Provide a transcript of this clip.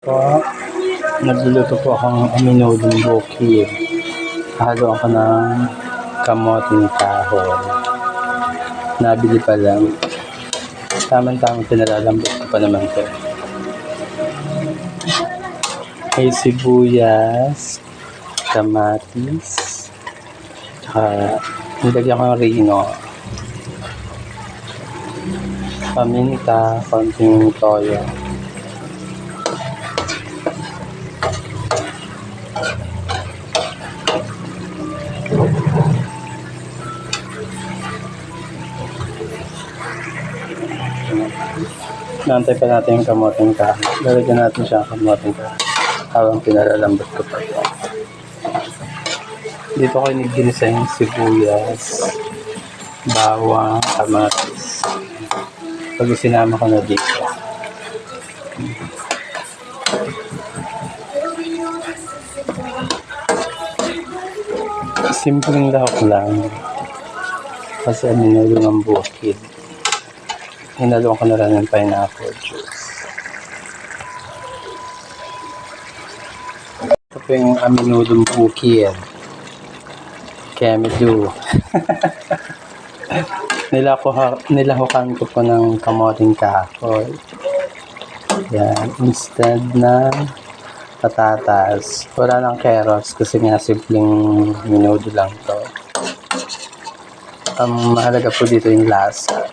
Po, nagluluto po akong aminodong bukid. Halo ako ng kamoting kahoy. Nabili pa lang. Tamang-tamang pinalalambot ko pa naman ito. May sibuyas, kamatis, tsaka nilagyan ko ng rino, paminta, konting toyo. Nantay pa natin yung kamoting kahoy. Lalagyan natin siya ang kamoting kahoy habang pinalalambot ko pa ito. Dito ko ginisa yung sibuyas, bawang, kamatis. Pag sinama ko na dito. Simpleng lahok lang. Kasi aminado ng bukid. Hinalong ko na lang ng pineapple juice. Ito po yung aminodong bukid. Kemedu. Nilahukan ko po ng kamoting kahoy. Yan. Instead na patatas. Wala ng carrots kasi nga simpleng minodo lang to. Ang mahalaga po dito yung lasa.